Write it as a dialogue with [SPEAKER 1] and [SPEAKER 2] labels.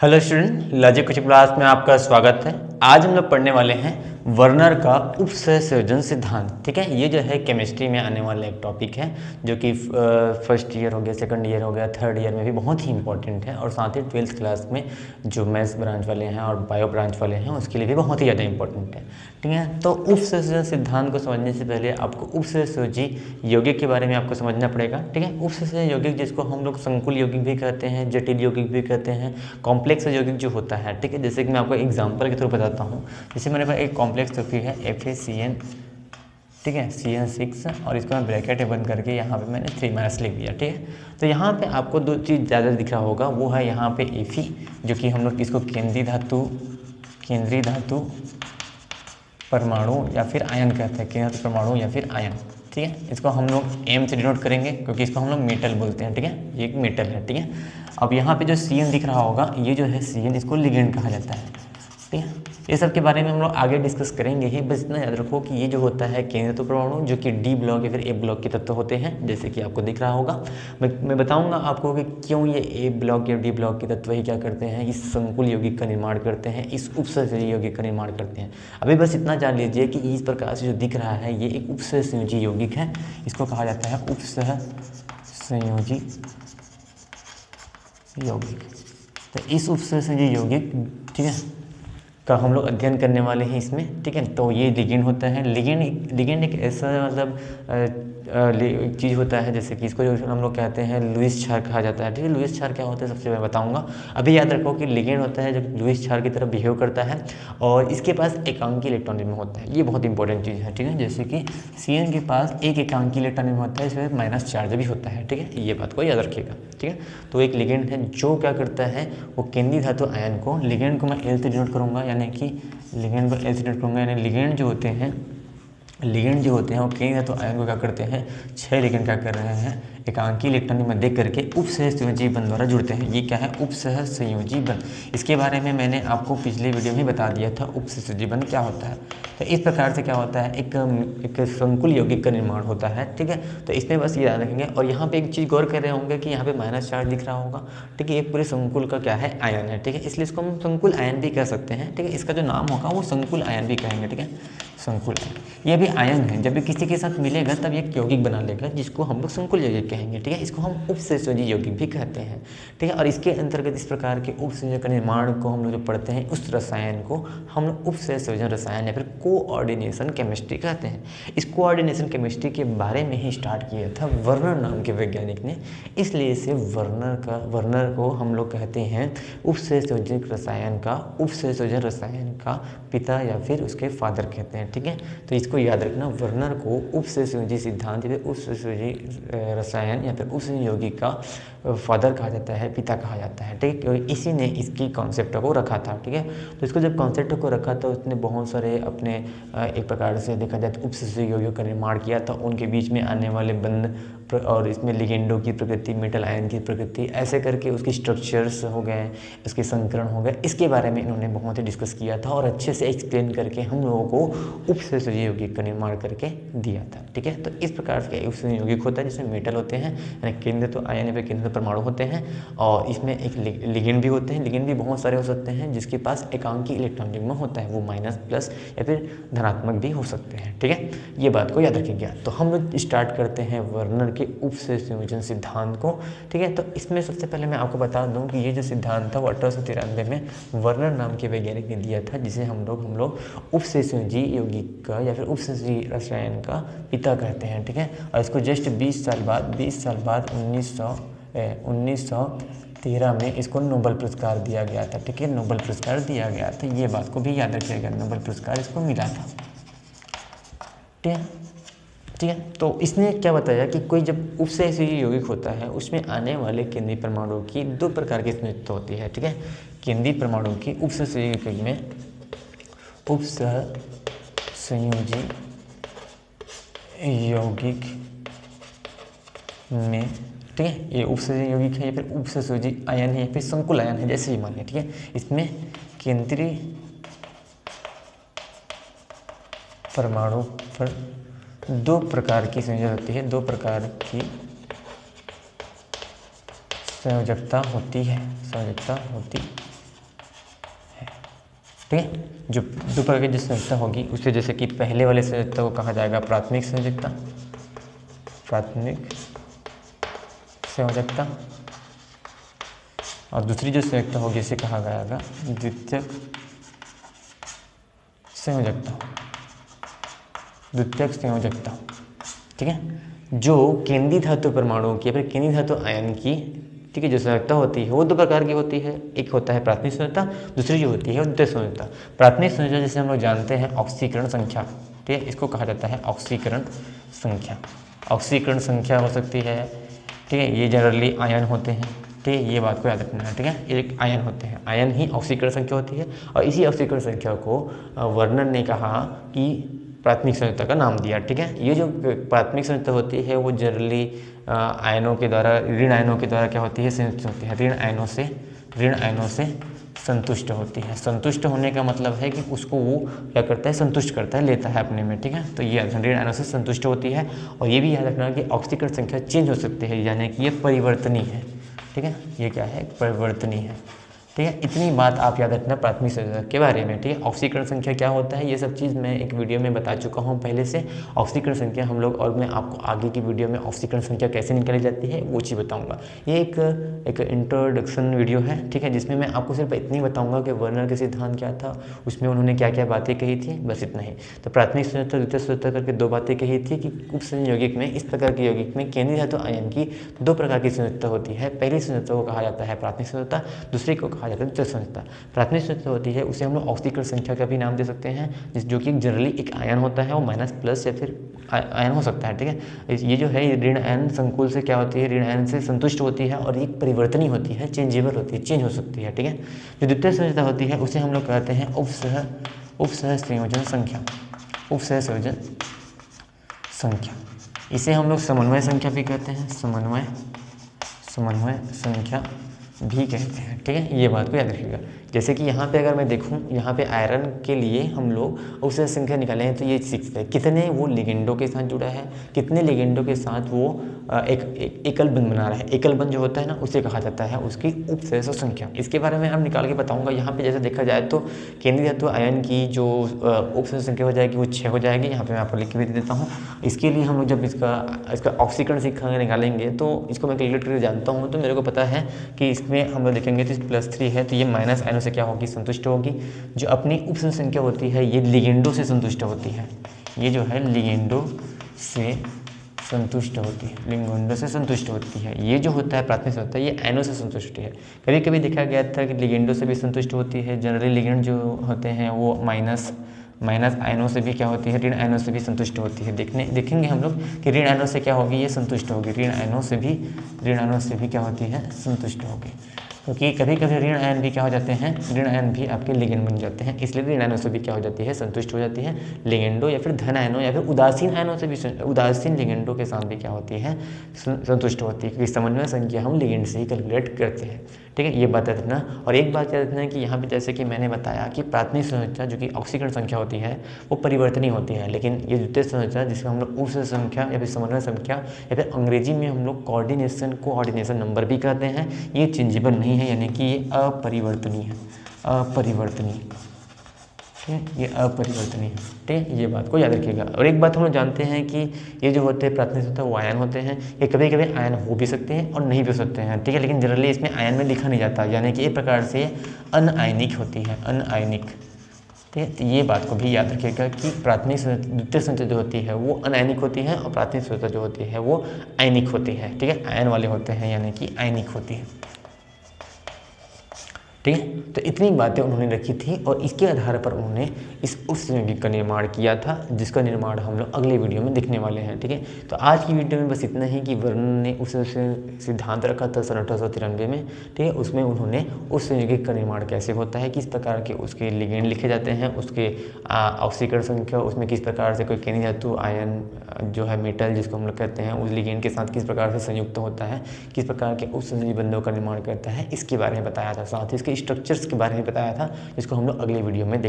[SPEAKER 1] Hello student, logic कुछ class में आपका स्वागत है। आज हम लोग पढ़ने वाले हैं वर्नर का उपसंयोजन सिद्धांत। ठीक है, ये जो है केमिस्ट्री में आने वाला एक टॉपिक है जो कि फर्स्ट ईयर हो गया, सेकंड ईयर हो गया, थर्ड ईयर में भी बहुत ही इंपॉर्टेंट है और साथ ही ट्वेल्थ क्लास में जो मैथ्स ब्रांच वाले हैं और बायो ब्रांच वाले हैं उसके लिए भी बहुत ही ज़्यादा इंपॉर्टेंट है। ठीक है, तो उपसंयोजन सिद्धांत को समझने से पहले आपको उपसंयोजी यौगिक के बारे में आपको समझना पड़ेगा। ठीक है, उपसंयोजी यौगिक जिसको हम लोग संकुल यौगिक भी कहते हैं, जटिल यौगिक भी कहते हैं, कॉम्प्लेक्स यौगिक जो होता है। ठीक है, जैसे कि मैं आपको एग्जांपल के थ्रू बताता हूँ। जैसे मेरे पास एक कॉम्प्लेक्स ग्रुप है FeCN, ठीक है, CN6, और इसको मैं ब्रैकेट बंद करके यहाँ पे मैंने 3- लिख दिया। ठीक है, तो यहाँ पे आपको दो चीज़ ज़्यादा दिख रहा होगा, वो है यहाँ पे Fe, जो कि हम लोग इसको केंद्रीय धातु परमाणु या फिर आयन कहते हैं, केंद्रीय परमाणु या फिर आयन। ठीक है, इसको हम लोग M से डिनोट करेंगे क्योंकि इसको हम लोग मेटल बोलते हैं। ठीक है, ये एक मेटल है। ठीक है, अब यहाँ पे जो CN दिख रहा होगा, ये जो है CN, इसको लिगेंड कहा जाता है। ठीक है, ये सब के बारे में हम लोग आगे डिस्कस करेंगे ही। बस इतना याद रखो कि ये जो होता है केंद्रीय परमाणु, जो कि D ब्लॉक या फिर A ब्लॉक के तत्व होते हैं, जैसे कि आपको दिख रहा होगा। मैं बताऊंगा आपको कि क्यों ये A ब्लॉक या D ब्लॉक के तत्व ही क्या करते हैं, इस संकुल यौगिक का निर्माण करते हैं, इस उपसंयोजी यौगिक का निर्माण करते हैं। अभी बस इतना जान लीजिए कि इस प्रकार से जो दिख रहा है ये एक उपसंयोजी यौगिक है, इसको कहा जाता है उपसंयोजी यौगिक। तो इस उपसंयोजी यौगिक, ठीक है, का हम लोग अध्ययन करने वाले हैं इसमें। ठीक है, तो ये लिगेंड होता है। लिगेंड एक ऐसा मतलब एक चीज़ होता है, जैसे कि इसको जो हम लोग कहते हैं लुईस क्षार कहा जाता है। ठीक है, लुईस क्षार क्या होता है सबसे मैं बताऊंगा। अभी याद रखो कि लिगेंड होता है जो लुईस क्षार की तरह बिहेव करता है और इसके पास एकांकी इलेक्ट्रॉन में होता है। ये बहुत इंपॉर्टेंट चीज़ है। ठीक है, जैसे कि CN के पास एक एकांकी इलेक्ट्रॉन में होता है, इसमें माइनस चार्ज भी होता है। ठीक है, ये बात को याद रखिएगा। ठीक है, तो एक लिगेंड है जो क्या करता है, वो केंद्रीय धातु आयन को, लिगेंड को मैं L से डिनोट करूँगा, यानी कि लिगेंड को L से डिनोट करूँगा, यानी लिगेंड जो होते हैं वो केंद्रीय धातु आयन को क्या करते हैं, 6 लिगेंड क्या कर रहे हैं, एकांकी इलेक्ट्रॉन में देख करके उपसहसंयोजी बंध द्वारा जुड़ते हैं। ये क्या है, उपसहसंयोजी बंध। इसके बारे में मैंने आपको पिछले वीडियो में बता दिया था उपसहसंयोजी बंध क्या होता है। तो इस प्रकार से क्या होता है, एक संकुल यौगिक का निर्माण होता है। ठीक है, तो इसमें बस ये याद रखेंगे। और यहाँ पे एक चीज़ गौर कर रहे होंगे कि यहाँ पे माइनस चार्ज दिख रहा होगा। ठीक है, ये पूरे संकुल का क्या है, आयन है। ठीक है, इसलिए इसको हम संकुल आयन भी कह सकते हैं। ठीक है, इसका जो नाम होगा वो संकुल आयन भी कहेंगे। ठीक है, संकुल आयन, ये भी आयन है, जब भी किसी के साथ मिलेगा तब ये यौगिक बना लेगा, जिसको हम लोग संकुल यौगिक कहेंगे। ठीक है, इसको हम उपसंयोजी यौगिक भी कहते हैं। ठीक है, और इसके अंतर्गत इस प्रकार के उपसंयोजन का निर्माण को हम लोग जो पढ़ते हैं, उस रसायन को हम लोग उपसंयोजन रसायन या फिर कोऑर्डिनेशन केमिस्ट्री कहते हैं। इस कोऑर्डिनेशन केमिस्ट्री के बारे में ही स्टार्ट किया था वर्नर नाम के वैज्ञानिक ने, इसलिए इसे वर्नर को हम लोग कहते हैं उपसंयोजन रसायन का पिता या फिर उसके फादर कहते हैं। ठीक है, तो इसको याद रखना, वर्नर को उपसंयोजी सिद्धांत या फिर उपसंयोजी रसायन या फिर उपसंयोजी यौगिक का फादर कहा जाता है, पिता कहा जाता है। ठीक है, इसी ने इसकी कॉन्सेप्ट को रखा था। ठीक है, तो इसको जब कॉन्सेप्ट को रखा था उसने बहुत सारे अपने एक प्रकार से देखा जाए तो उपसंयोजी यौगिकों का निर्माण किया था, उनके बीच में आने वाले बंध और इसमें लिगेंडों की प्रकृति, मेटल आयन की प्रकृति, ऐसे करके उसकी स्ट्रक्चर्स हो गए, उसके संकरण हो गए, इसके बारे में इन्होंने बहुत ही डिस्कस किया था और अच्छे से एक्सप्लेन करके हम लोगों को उपसंयोजी यौगिक का निर्माण करके दिया था। ठीक है, तो इस प्रकार से उपसंयोजी यौगिक होता है जिसमें मेटल होते हैं, यानी केंद्रीय तो आयन पे केंद्रीय परमाणु होते हैं, और इसमें एक लिगेंड भी होते हैं। लिगेंड भी बहुत सारे हो सकते हैं, जिसके पास एकांकी इलेक्ट्रॉन युग्म होता है, वो माइनस, प्लस या फिर धनात्मक भी हो सकते हैं। ठीक है, ये बात को याद रखिएगा। तो हम लोग स्टार्ट करते हैं वर्नर के उपसंयोजन सिद्धांत को। ठीक है, तो इसमें सबसे पहले मैं आपको बता दूं कि ये जो सिद्धांत था वो 1893 में वर्नर नाम के वैज्ञानिक ने दिया था, जिसे हम लोग उपसंयोजी यौगिक का या फिर उपसंयोजी रसायन का पिता कहते हैं। ठीक है, और इसको जस्ट 20 साल बाद 1913 में इसको नोबेल पुरस्कार दिया गया था। ठीक है, नोबेल पुरस्कार दिया गया था, ये बात को भी याद रखिएगा, नोबेल पुरस्कार इसको मिला था। ठीक है, ठीक है, तो इसने क्या बताया कि कोई जब उपसंयोजी यौगिक होता है उसमें आने वाले केंद्रीय परमाणु की दो प्रकार की संयुक्त होती है। ठीक है, केंद्रीय परमाणु की उपसंयोजी यौगिक में ठीक है, ये उपसंयोजी यौगिक है या फिर उपसंयोजी आयन है या फिर संकुल आयन है, जैसे ही मानिए। ठीक है, इसमें केंद्रीय परमाणु पर दो प्रकार की संयोजकता होती है, दो प्रकार की संयोजकता होती ठीक है। जो दो प्रकार की जो संयोजकता होगी उसे जैसे कि पहले वाले संयोजकता को कहा जाएगा प्राथमिक संयोजकता, प्राथमिक संयोजकता, और दूसरी जो संयोजकता होगी इसे कहा जाएगा द्वितीयक संयोजकता, द्वितीयक संयोजकता। ठीक है। जो केंद्रीय धातु परमाणुओं की या फिर केंद्रीय धातु आयन की, ठीक है, जो संयोजकता होती है वो दो प्रकार की होती है। एक होता है प्राथमिक संयोजकता, दूसरी जो होती है वो द्वितीयक संयोजकता। प्राथमिक संयोजकता जिसे हम लोग जानते हैं ऑक्सीकरण संख्या, ठीक है, इसको कहा जाता है ऑक्सीकरण संख्या। ऑक्सीकरण संख्या हो सकती है, ठीक है, ये जनरली आयन होते हैं, ठीक है, ये बात को याद रखना है। ठीक है, एक आयन होते हैं, आयन ही ऑक्सीकरण संख्या होती है, और इसी ऑक्सीकरण संख्या को वर्णन ने कहा कि प्राथमिक संयोजकता का नाम दिया। ठीक है, ये जो प्राथमिक संयोजकता होती है वो जनरली आयनों के द्वारा, ऋण आयनों के द्वारा क्या होती है, संयुक्त होती है, ऋण आयनों से संतुष्ट होती है। संतुष्ट होने का मतलब है कि उसको वो क्या करता है, संतुष्ट करता है, लेता है अपने में। ठीक है, तो ये ऋण आयनों से संतुष्ट होती है। और ये भी याद रखना कि ऑक्सीकरण संख्या चेंज हो सकती है, यानी कि ये परिवर्तनीय है। ठीक है, ये क्या है, परिवर्तनीय है। ठीक है, इतनी बात आप याद रखना प्राथमिक संयोजकता के बारे में। ठीक है, ऑक्सीकरण संख्या क्या होता है ये सब चीज़ मैं एक वीडियो में बता चुका हूँ पहले से। ऑक्सीकरण संख्या हम लोग, और मैं आपको आगे की वीडियो में ऑक्सीकरण संख्या कैसे निकाली जाती है वो चीज़ बताऊँगा। ये एक इंट्रोडक्शन वीडियो है, ठीक है, जिसमें मैं आपको सिर्फ इतनी बताऊँगा कि वर्नर का सिद्धांत क्या था, उसमें उन्होंने क्या क्या बातें कही थी, बस इतना ही। तो प्राथमिक संयोजकता, द्वितीयक संयोजकता करके दो बातें कही थी कि उपसंयोजक यौगिक में, इस प्रकार के यौगिक में केंद्रीय धातु आयन की दो प्रकार की संयोजकता होती है। पहली संयोजकता को कहा जाता है प्राथमिक संयोजकता, दूसरी को कहा जाता है द्वितीयक संयोजकता। प्राथमिक संयोजकता होती है उसे हम लोग ऑक्सीकरण संख्या का भी नाम दे सकते हैं, जो कि जनरली एक आयन होता है, वो माइनस प्लस या फिर आयन हो सकता है। ठीक है, ये जो है ये ऋण आयन संकुल से क्या होती है, ऋण आयन से संतुष्ट होती है, और एक परिवर्तनीय होती है, चेंजेबल होती है, चेंज हो सकती है। ठीक है, जो द्वितीय संयोजकता होती है उसे हम लोग कहते हैं उपसह संयोजन संख्या, उपसह संयोजन संख्या। इसे हम लोग समन्वय संख्या भी कहते हैं, समन्वय संख्या भी कहते हैं। ठीक है, ये बात को याद रखिएगा। जैसे कि यहाँ पे अगर मैं देखूँ, यहाँ पे आयरन के लिए हम लोग उससे संख्या निकाले हैं तो ये 6 है। कितने वो लिगेंडों के साथ जुड़ा है, कितने लिगेंडों के साथ वो एक एकल बंध बना रहा है। एकल बंध जो होता है ना, उसे कहा जाता है उसकी उपसहसो संख्या। इसके बारे में हम निकाल के बताऊँगा। यहाँ पे जैसे देखा जाए तो केंद्रीय धातु आयन की जो उपसहसो संख्या हो जाएगी वो 6 हो जाएगी। यहाँ पर मैं आपको लिख के भी दे देता हूँ। इसके लिए हम लोग जब इसका ऑक्सीकरण संख्या निकालेंगे तो इसको मैं कैलकुलेट करके जानता हूँ, तो मेरे को पता है कि इसमें हम लोग देखेंगे तो +3 है, तो ये माइनस आयनों से क्या होगी, संतुष्ट होगी। जो अपनी उपसहसो संख्या होती है ये लिगेंडो से संतुष्ट होती है, ये जो है लिगेंडो से संतुष्ट होती है, लिगेंडो से संतुष्ट होती है। ये जो होता है प्राथमिक संयोजकता, ये आयनों से संतुष्ट होती है। कभी कभी देखा गया था कि लिगेंडो से भी संतुष्ट होती है। जनरली लिगेंड जो होते हैं वो माइनस आयनों से भी क्या होती है, ऋण आयनों से भी संतुष्ट होती है। देखेंगे हम लोग कि ऋण आयनों से क्या होगी, ये संतुष्ट होगी। ऋण आयनों से भी क्या होती है, संतुष्ट होगी। क्योंकि कभी कभी ऋण आयन भी क्या हो जाते हैं, ऋण आयन भी आपके लिगेंड बन जाते हैं, इसलिए ऋण आयनों से भी क्या हो जाती है, संतुष्ट हो जाती है। लिगेंडो या फिर धन आयनों या फिर उदासीन आयनों से भी, उदासीन लिगेंडो के साथ भी क्या होती है, संतुष्ट होती है। क्योंकि समन्वय संख्या हम लिगेंड से ही कैलकुलेट करते हैं। ठीक है, ये बात याद रखना। और एक बात याद रखना कि यहाँ पे जैसे कि मैंने बताया कि प्राथमिक संयोजकता जो कि ऑक्सीकरण संख्या होती है वो परिवर्तनीय होती है, लेकिन ये द्वितीय संयोजकता जिसको हम लोग उपसहसो संख्या या फिर समन्वय संख्या या फिर अंग्रेजी में हम लोग कोऑर्डिनेशन नंबर भी कहते हैं, ये चेंजेबल नहीं है, यानी कि ये अपरिवर्तनीय है, अपरिवर्तनीय। ठीक है, ये अपरिवर्तनीय है। ठीक है, ये बात को याद रखिएगा। और एक बात हम लोग जानते हैं कि ये जो होते हैं प्राथमिक संयोजकता वो आयन होते हैं। ये कभी कभी आयन हो भी सकते हैं और नहीं भी हो सकते हैं। ठीक है, लेकिन जनरली इसमें आयन में लिखा नहीं जाता, यानी कि एक प्रकार से अनआयनिक होती है, अनआयनिक। ठीक है, तो ये बात को भी याद रखिएगा कि प्राथमिक द्वितीय संयोजकता जो होती है वो अनआयनिक होती है और प्राथमिक संयोजकता जो होती है वो आयनिक होती है। ठीक है, आयन वाले होते हैं, यानी कि आयनिक होती है। ठीक है, तो इतनी बातें उन्होंने रखी थी और इसके आधार पर उन्होंने इस उपसंयोगिक का निर्माण किया था, जिसका निर्माण हम लोग अगले वीडियो में देखने वाले हैं। ठीक है, तो आज की वीडियो में बस इतना ही कि वर्नर ने उस सिद्धांत रखा था सन 1893 में। ठीक है, उसमें उन्होंने उस संयोगिक का निर्माण कैसे होता है, किस प्रकार के उसके लिगेंड लिखे जाते हैं, उसके ऑक्सीकरण संख्या, उसमें किस प्रकार से कोई केंद्रीय धातु आयन जो है मेटल जिसको हम लोग कहते हैं उस लिगेंड के साथ किस प्रकार से संयुक्त होता है, किस प्रकार के उस बंधों का निर्माण करता है, इसके बारे में बताया था। साथ ही इसके स्ट्रक्चर्स के बारे में बताया था, जिसको हम लोग अगले वीडियो में देख